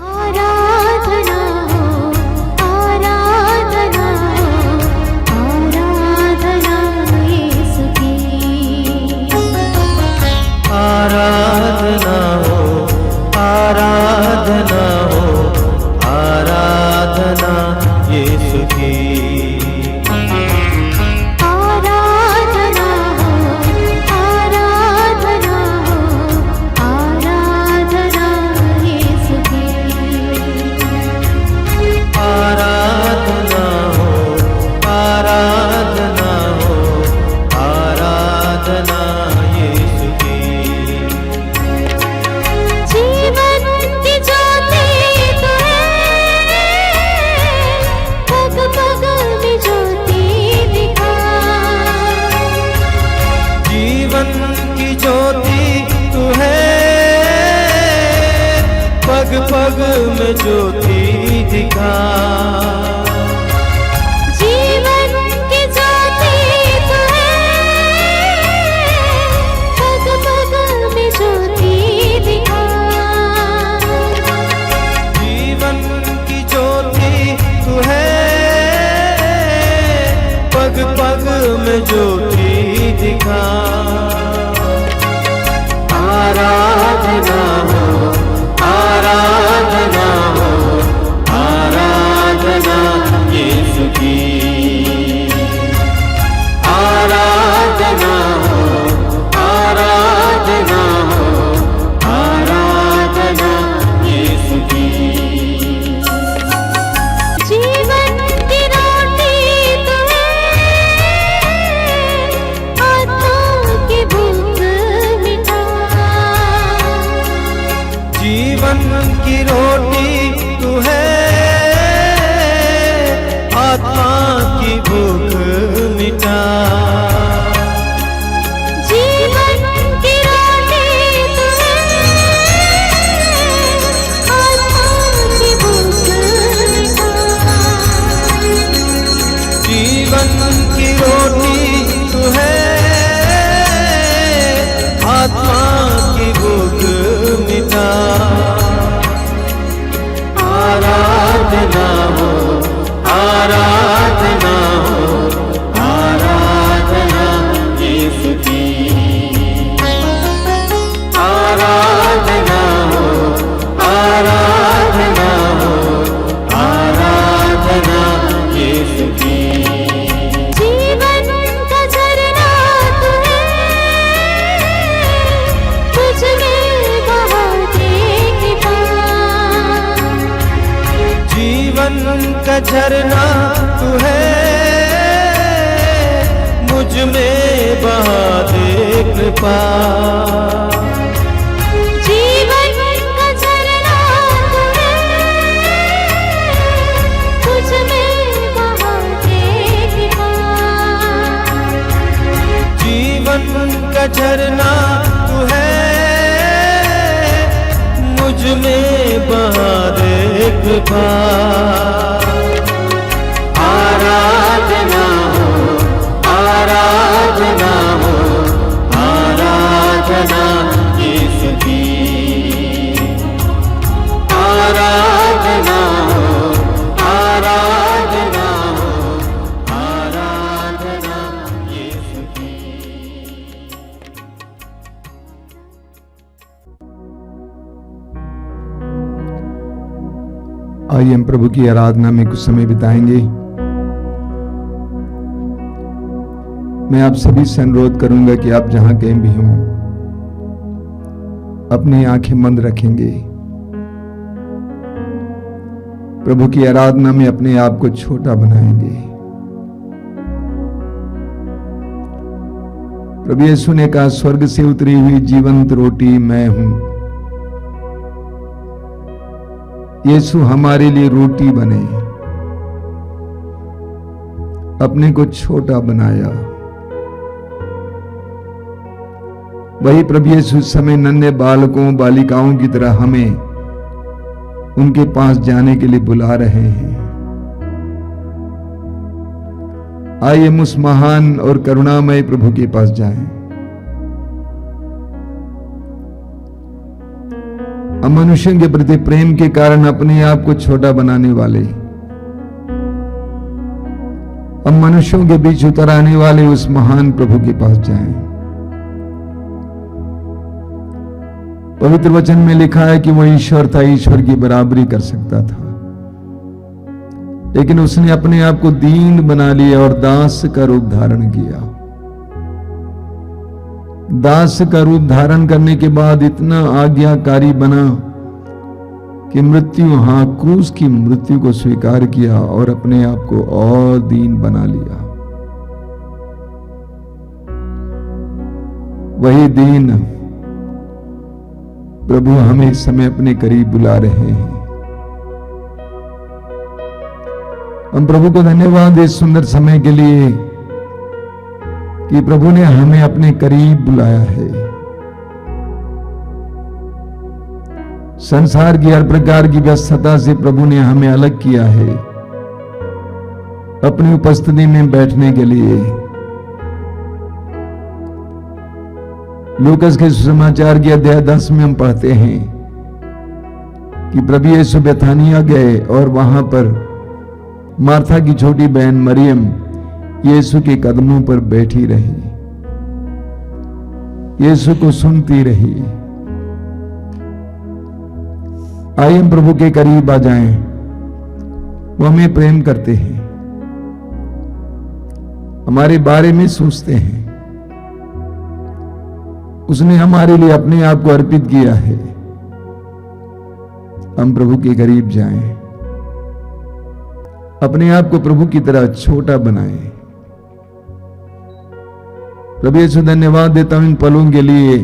आराधना हो, आराधना हो, आराधना यीशु की। आराधना हो, आराधना हो, आराधना यीशु की। आराधना हो, आराधना हो, आराधना यीशु की। आराधना हो, आराधना हो, आराधना यीशु की। जीवन की ज्योति तू है, पग पग में ज्योति दिखा। जीवन की ज्योति तू है, पग पग में ज्योति दिखा। जीवन की ज्योति तू है, पग पग में ज्योति दिखा। जीवन की ज्योति तू है, पग पग में ज्योति दिखा। आराधना हो, आराधना हो, आराधना यीशु की। आराधना हो, आराधना हो, आराधना यीशु की। जीवन की रोटी तू है, आत्मा की भूख मिटा। जीवन की रोटी तू है, आत्मा की भूख मिटा। जीवन की रोटी तू है, आत्मा की भूख मिटा। जीवन की रोटी तू है, आत्मा की भूख मिटा। आराधना हो, आराधना हो, आराधना यीशु की। आराधना हो, आराधना हो, आराधना यीशु की। जीवन का झरना तू है, तुझ में बहा दे कृपा। जीवन का झरना तू है, मुझ में बहा दे कृपा। जीवन का झरना तू है, तुझ में बहा दे कृपा। जीवन का झरना तू है, मुझ में बहा दे कृपा। आराधना हो, आराधना हो, आराधना यीशु की। आराधना हो, आराधना हो, आराधना यीशु की। आइए हम प्रभु की आराधना में कुछ समय बिताएंगे। मैं आप सभी से अनुरोध करूंगा कि आप जहां कहीं भी हों, अपनी आंखें बंद रखेंगे प्रभु की आराधना में अपने आप को छोटा बनाएंगे। प्रभु यीशु ने कहा, स्वर्ग से उतरी हुई जीवंत रोटी मैं हूं। यीशु हमारे लिए रोटी बने, अपने को छोटा बनाया। वही प्रभु यीशु इस समय नन्हे बालकों बालिकाओं की तरह हमें उनके पास जाने के लिए बुला रहे हैं। आइए हम उस महान और करुणामय प्रभु के पास जाएं। हम मनुष्यों के प्रति प्रेम के कारण अपने आप को छोटा बनाने वाले, हम मनुष्यों के बीच उतर आने वाले उस महान प्रभु के पास जाएं। पवित्र वचन में लिखा है कि वो ईश्वर था, ईश्वर की बराबरी कर सकता था, लेकिन उसने अपने आप को दीन बना लिया और दास का रूप धारण किया। दास का रूप धारण करने के बाद इतना आज्ञाकारी बना कि मृत्यु, हां, क्रूस की मृत्यु को स्वीकार किया और अपने आप को और दीन बना लिया। वही दीन प्रभु हमें इस समय अपने करीब बुला रहे हैं। हम प्रभु को धन्यवाद दें इस सुंदर समय के लिए कि प्रभु ने हमें अपने करीब बुलाया है। संसार की हर प्रकार की व्यस्तता से प्रभु ने हमें अलग किया है अपनी उपस्थिति में बैठने के लिए। लूकस के सुसमाचार के अध्याय 10 में हम पढ़ते हैं कि प्रभु यीशु बेथानिया गए और वहां पर मार्था की छोटी बहन मरियम यीशु के कदमों पर बैठी रही, यीशु को सुनती रही। आइए हम प्रभु के करीब आ जाएं। वो हमें प्रेम करते हैं, हमारे बारे में सोचते हैं। उसने हमारे लिए अपने आप को अर्पित किया है। हम प्रभु के करीब जाएं, अपने आप को प्रभु की तरह छोटा बनाएं। प्रभु यीशु, धन्यवाद देता हूं इन पलों के लिए,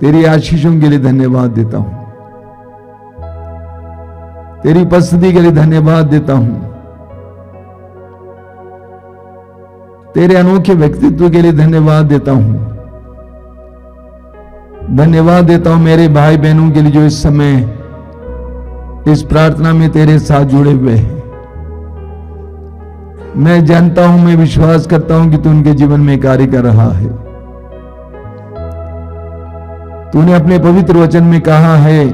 तेरी आशीषों के लिए धन्यवाद देता हूं, तेरी उपस्थिति के लिए धन्यवाद देता हूं, तेरे अनोखे व्यक्तित्व के लिए धन्यवाद देता हूं। धन्यवाद देता हूं मेरे भाई बहनों के लिए जो इस समय इस प्रार्थना में तेरे साथ जुड़े हुए हैं। मैं जानता हूं, मैं विश्वास करता हूं कि तू उनके जीवन में कार्य कर रहा है। तूने अपने पवित्र वचन में कहा है,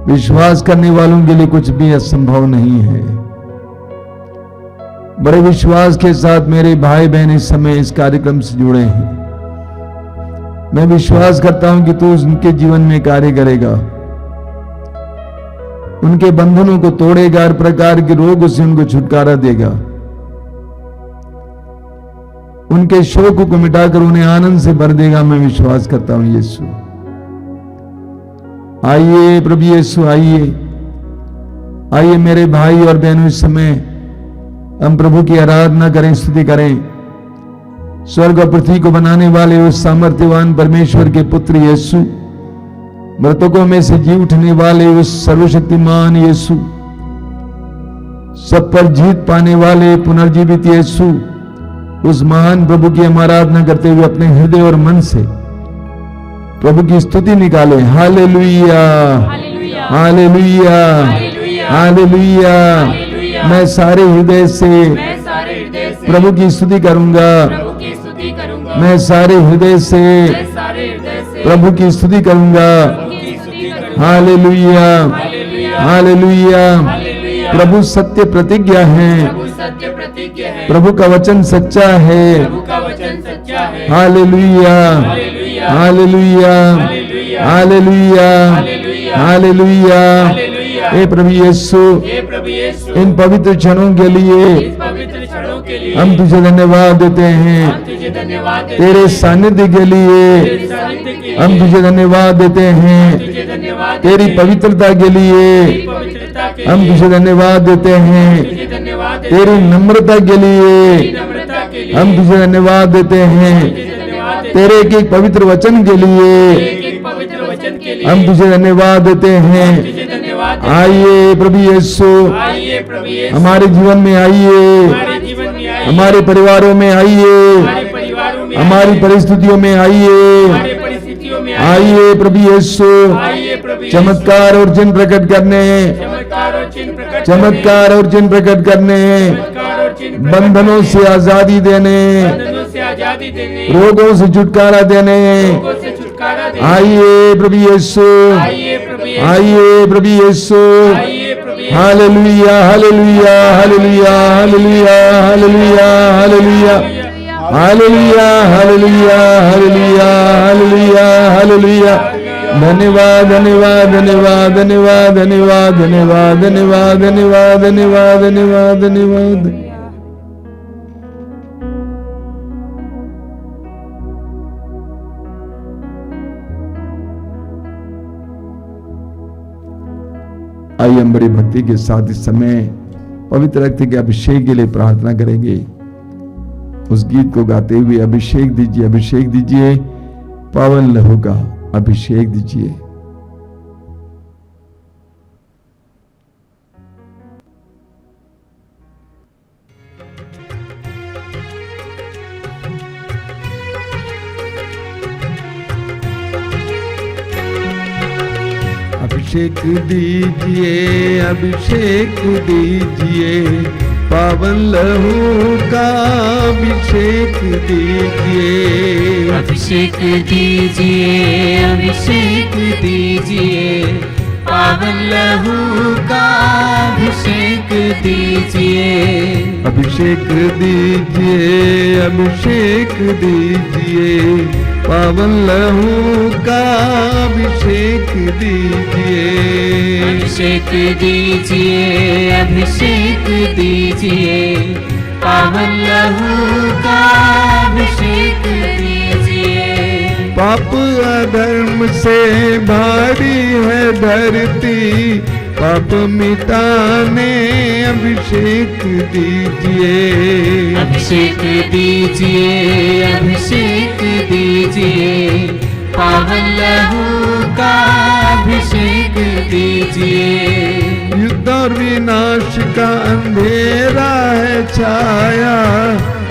विश्वास करने वालों के लिए कुछ भी असंभव नहीं है। बड़े विश्वास के साथ मेरे भाई बहन इस समय इस कार्यक्रम से जुड़े हैं। मैं विश्वास करता हूं कि तू उनके जीवन में कार्य करेगा, उनके बंधनों को तोड़ेगा, हर प्रकार के रोगों से उनको छुटकारा देगा, उनके शोक को मिटाकर उन्हें आनंद से भर देगा। मैं विश्वास करता हूं यीशु। आइए प्रभु यीशु, आइए आइए मेरे भाई और बहनों, इस समय हम प्रभु की आराधना करें, स्तुति करें। स्वर्ग और पृथ्वी को बनाने वाले उस सामर्थ्यवान परमेश्वर के पुत्र यीशु, मृतकों में से जी उठने वाले उस सर्वशक्तिमान यीशु, सब पर जीत पाने वाले पुनर्जीवित यीशु, उस महान प्रभु की हम आराधना करते हुए अपने हृदय और मन से प्रभु की स्तुति निकालें। Hallelujah, hallelujah, hallelujah. मैं सारे हृदय से प्रभु की स्तुति करूंगा, मैं सारे हृदय से प्रभु की स्तुति करूंगा। Hallelujah, hallelujah. प्रभु सत्य प्रतिज्ञा है, प्रभु का वचन सच्चा है। Hallelujah, hallelujah, hallelujah, hallelujah. हे प्रभु यीशु, इन पवित्र क्षणों के लिए पवित्र क्षणों के लिए हम तुझे धन्यवाद देते हैं हम तुझे धन्यवाद देते तेरे सानिध्य के लिए। तेरे सानिध्य के लिए हम तुझे धन्यवाद देते हैं तुझे धन्यवाद तेरी देते हैं। पवित्रता के लिए। तेरी पवित्रता के हम लिए तुझे धन्यवाद देते हैं तुझे धन्यवाद देते तेरी हैं। नम्रता के तेरी लिए। नम्रता के लिए हम तुझे धन्यवाद देते हैं तुझे धन्यवाद देते तेरे एक पवित्र वचन के हैं। लिए। एक पवित्र वचन के लिए हम तुझे धन्यवाद देते हैं। तुझे धन्यवाद देते आइए प्रभु यीशु हैं। आइए प्रभु यीशु हमारे जीवन में आइए, हमारे जीवन में आइए हमारे परिवारों में आइए, हमारे परिवारों में हमारी आइए, परिस्थितियों में आइए। हमारे परिस्थितियों में आइए प्रभु यीशु आइए प्रभु यीशु चमत्कार और चिन्ह प्रकट करने, चमत्कार और चिन्ह प्रकट चमत्कार और चिन्ह प्रकट करने, चमत्कार और चिन्ह प्रकट बंधनों से आजादी देने, बंधनों से आजादी देने रोगों से छुटकारा देने। रोगों से छुटकारा देने आइए प्रभु यीशु, आइए प्रभु यीशु आइए प्रभु यीशु। आइए प्रभु Yeshu hallelujah hallelujah hallelujah hallelujah hallelujah hallelujah hallelujah hallelujah hallelujah hallelujah hallelujah. धन्यवाद धन्यवाद धन्यवाद धन्यवाद धन्यवाद धन्यवाद धन्यवाद धन्यवाद धन्यवाद धन्यवाद धन्यवाद। आइए हम बड़ी भक्ति के साथ इस समय पवित्र रक्त के अभिषेक के लिए प्रार्थना करेंगे। उस गीत को गाते हुए अभिषेक दीजिए, अभिषेक दीजिए, पावन लहू का अभिषेक दीजिए। अभिषेक दीजिए, अभिषेक दीजिए, पावन लहू का अभिषेक दीजिए। अभिषेक दीजिए, अभिषेक दीजिए, पावन लहू का अभिषेक दीजिए। अभिषेक दीजिए, अभिषेक दीजिए, पावन लहू का अभिषेक दीजिए। अभिषेक दीजिए, अभिषेक दीजिए, पावन लहू का अभिषेक दीजिए। पाप अधर्म से भारी है धरती, पाप मिटाने अभिषेक दीजिए। अभिषेक दीजिए, अभिषेक दीजिए, पावन लहू का अभिषेक दीजिए। युद्ध और विनाश का अंधेरा है छाया,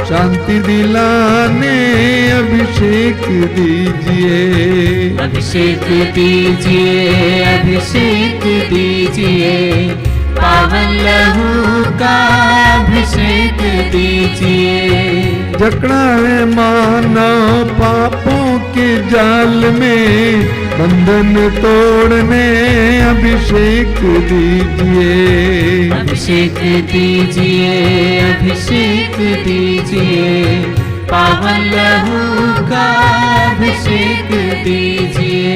शांति दिलाने अभिषेक दीजिए। अभिषेक दीजिए, अभिषेक दीजिए, पावन लहू का अभिषेक दीजिए। जकड़ा है मानव पापों के जाल में, बंधन तोड़ने अभिषेक दीजिए। अभिषेक दीजिए, अभिषेक दीजिए, पावन लहू का अभिषेक दीजिए।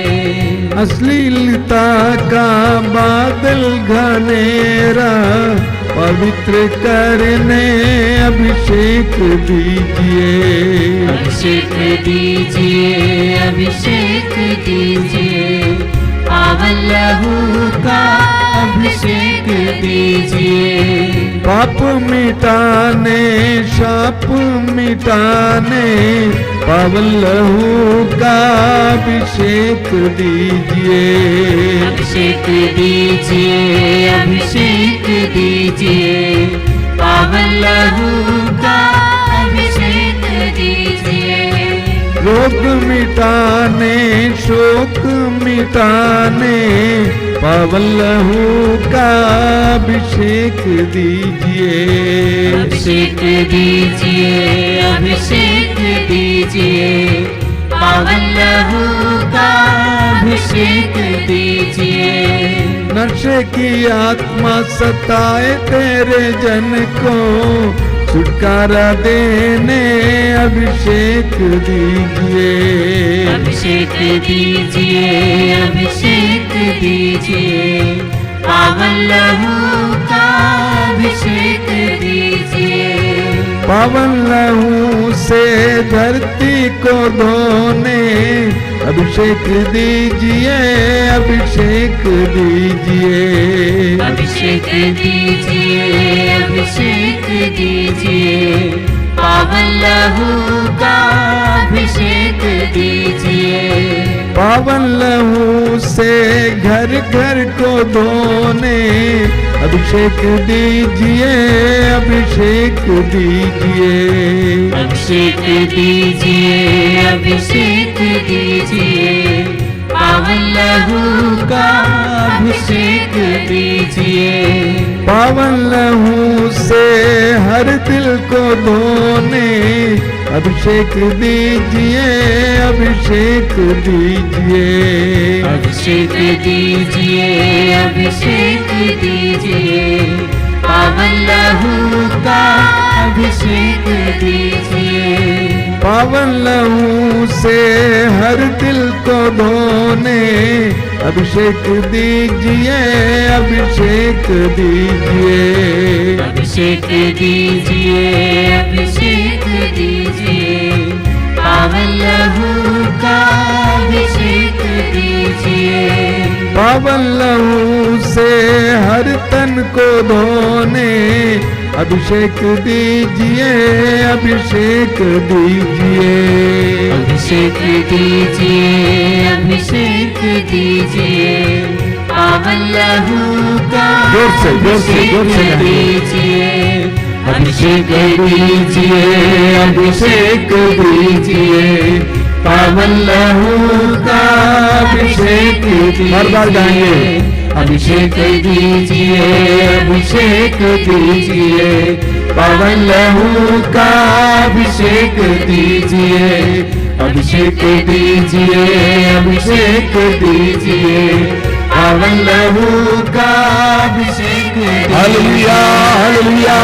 अश्लीलता का बादल घनेरा पवित्र करने अभिषेक दीजिए। अभिषेक दीजिए, अभिषेक दीजिए, पावन लहू का अभिषेक दीजिए। पाप मिटाने, शाप मिटाने, पावन लहू का अभिषेक दीजिए। अभिषेक दीजिए, अभिषेक दीजिए, पावन लहू का अभिषेक दीजिए। रोग मिटाने, शोक मिटाने, पावन लहू का अभिषेक दीजिए। अभिषेक दीजिए, अभिषेक दीजिए, पावन लहू का अभिषेक दीजिए। नशे की आत्मा सताए तेरे जन को, छुटकारा देने अभिषेक दीजिए। अभिषेक दीजिए, अभिषेक दीजिए, पावन लहू का अभिषेक दीजिए। पावन लहू से धरती को धोने अभिषेक दीजिए, अभिषेक दीजिए, अभिषेक दीजिए, अभिषेक दीजिए, पावन लहू का अभिषेक दीजिए। पावन लहू से घर घर को धोने अभिषेक दीजिए, अभिषेक दीजिए, अभिषेक दीजिए, अभिषेक दीजिए, पावन लहू का अभिषेक दीजिए। पावन लहू से हर दिल को धोने अभिषेक दीजिए, अभिषेक दीजिए, अभिषेक दीजिए, अभिषेक दीजिए, पावन लहू का अभिषेक दीजिए। पावन लहू से हर दिल को धोने अभिषेक दीजिए, अभिषेक दीजिए, अभिषेक दीजिए, अभिषेक दीजिए, पावन लहू का अभिषेक दीजिए। पावन लहू से हर तन को धोने अभिषेक दीजिए, अभिषेक दीजिए, अभिषेक दीजिए, अभिषेक दीजिए, पावन लहू का जोर से अभिषेक दीजिए, अभिषेक दीजिए, अभिषेक दीजिए, पावन लहू का अभिषेक बार बार गाएंगे। अभिषेक दीजिए, अभिषेक दीजिए, पावन लहू का अभिषेक दीजिए, अभिषेक दीजिए, अभिषेक दीजिए, पावन लहू का अभिषेक दीजिए। Hallelujah, hallelujah,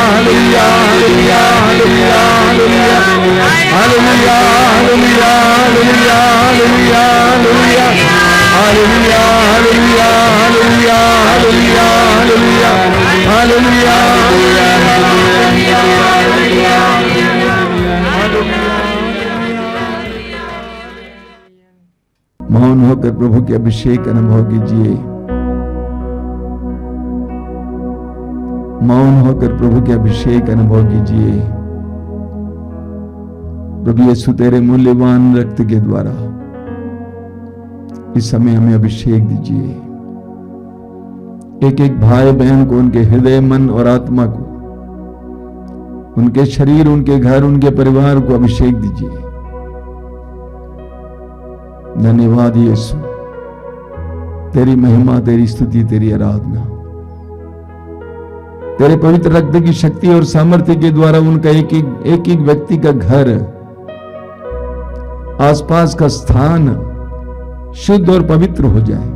hallelujah, hallelujah, hallelujah, hallelujah, hallelujah, hallelujah, hallelujah, hallelujah, hallelujah, hallelujah, hallelujah, hallelujah, hallelujah, hallelujah, मौन होकर प्रभु के अभिषेक अनुभव कीजिए। मौन होकर प्रभु के अभिषेक अनुभव कीजिए। प्रभु यीशु तेरे मूल्यवान रक्त के द्वारा इस समय हमें अभिषेक दीजिए। एक एक भाई बहन को, उनके हृदय, मन और आत्मा को, उनके शरीर, उनके घर, उनके परिवार को अभिषेक दीजिए। धन्यवाद यीशु, तेरी महिमा, तेरी स्तुति, तेरी आराधना। तेरे पवित्र रक्त की शक्ति और सामर्थ्य के द्वारा उनका एक एक व्यक्ति का घर, आसपास का स्थान शुद्ध और पवित्र हो जाए,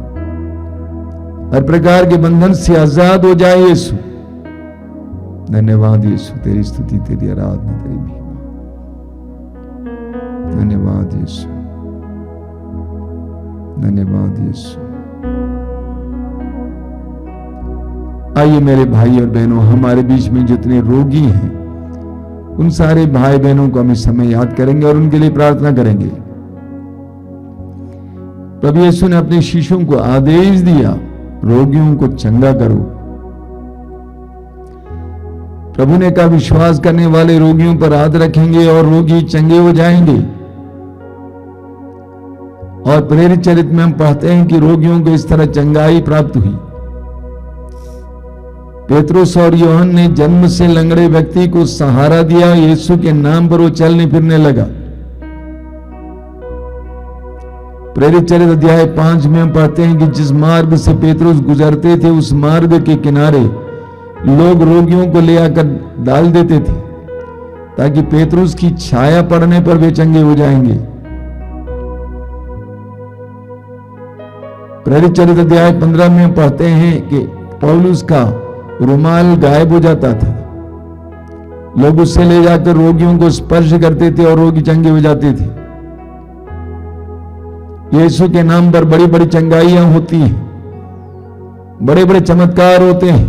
हर प्रकार के बंधन से आजाद हो जाए यीशु। धन्यवाद यीशु, तेरी स्तुति, तेरी आराधना, तेरी महिमा। धन्यवाद यीशु, धन्यवाद यीशु। आइए मेरे भाई और बहनों, हमारे बीच में जितने रोगी हैं उन सारे भाई बहनों को हम इस समय याद करेंगे और उनके लिए प्रार्थना करेंगे। प्रभु यीशु ने अपने शिष्यों को आदेश दिया, रोगियों को चंगा करो। प्रभु ने कहा, विश्वास करने वाले रोगियों पर हाथ रखेंगे और रोगी चंगे हो जाएंगे। और प्रेरित चरित्र में हम पढ़ते हैं कि रोगियों को इस तरह चंगाई प्राप्त हुई। पेतरुस और यूहन्ना ने जन्म से लंगड़े व्यक्ति को सहारा दिया। यीशु के नाम पर वो चलने फिरने लगा। प्रेरित चरित्र अध्याय 5 में हम पढ़ते हैं कि जिस मार्ग से पेतरुस गुजरते थे उस मार्ग के किनारे लोग रोगियों को ले आकर डाल देते थे ताकि पेतरुस की छाया पड़ने पर वे चंगे हो जाएंगे। प्रेरित चरित्र अध्याय 15 में हम पढ़ते हैं कि पौलुस का रुमाल गायब हो जाता था। लोग उससे ले जाकर रोगियों को स्पर्श करते थे और रोगी चंगे हो जाते थे। यीशु के नाम पर बड़ी बड़ी चंगाइयां होती हैं, बड़े बड़े चमत्कार होते हैं।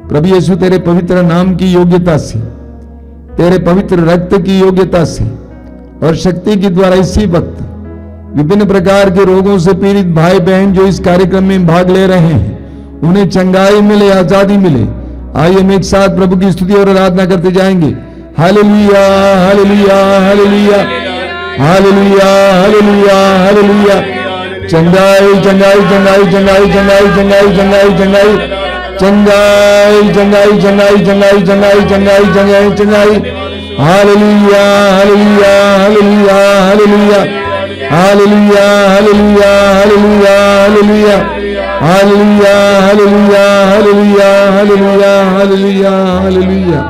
प्रभु यीशु तेरे पवित्र नाम की योग्यता से, तेरे पवित्र रक्त की योग्यता से और शक्ति के द्वारा इसी वक्त विभिन्न प्रकार के रोगों से पीड़ित भाई बहन जो इस कार्यक्रम में भाग ले रहे हैं, उन्हें चंगाई मिले, आजादी मिले। आइए हम एक साथ प्रभु की स्तुति और आराधना करते जाएंगे। Hallelujah, hallelujah, hallelujah, hallelujah, hallelujah, hallelujah. चंगाई, चंगाई, चंगाई, चंगाई, चंगाई, चंगाई, चंगाई, चंगाई, चंगाई, चंगाई, चंगाई, चंगाई, चंगाई, चंगाई, चंगाई, चंगाई। Hallelujah, hallelujah, hallelujah, hallelujah, hallelujah, hallelujah, hallelujah, hallelujah, hallelujah, hallelujah, hallelujah, hallelujah, hallelujah, hallelujah.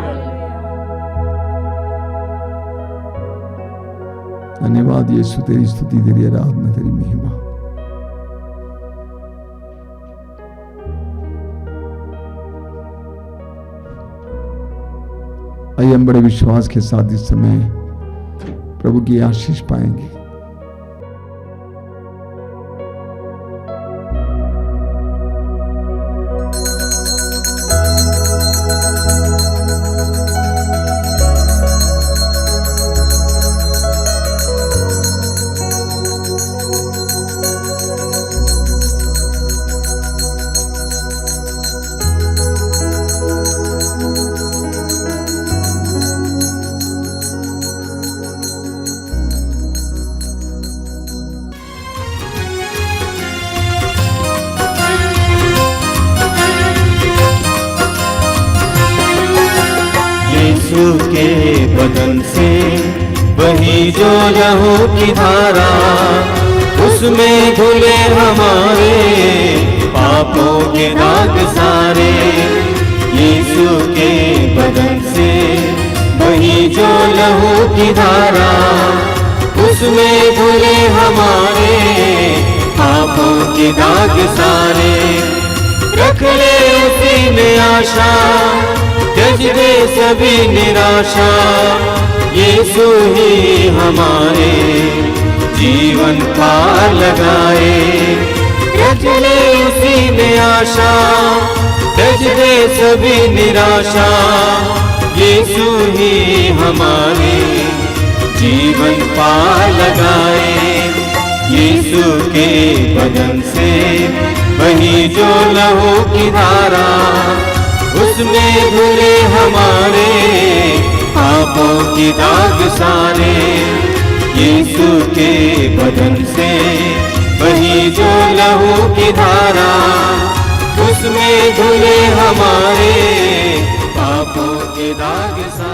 धन्यवाद यीशु, तेरी स्तुति, तेरी आराधना, तेरी महिमा। आइए हम बड़े विश्वास के साथ इस समय प्रभु की आशीष पाएंगे। यीशु के बदन से वही जो लहू की धारा, उसमें धुले हमारे पापों के दाग सारे। यीशु के बदन से वही जो लहू की धारा, उसमें धुले हमारे पापों के दाग सारे। रख ले उसी में आशा, त्यज दे सभी निराशा। यीशु ही हमारे जीवन पार लगाए। रख ले उसी में आशा, त्यज दे सभी निराशा। यीशु ही हमारे जीवन पार लगाए। यीशु के बदन से वही जो लहू की धारा, उसमें धुले हमारे पापों की दाग सारे। यीशु के बदन से वही जो लहू की धारा, उसमें धुले हमारे पापों के दाग सारे।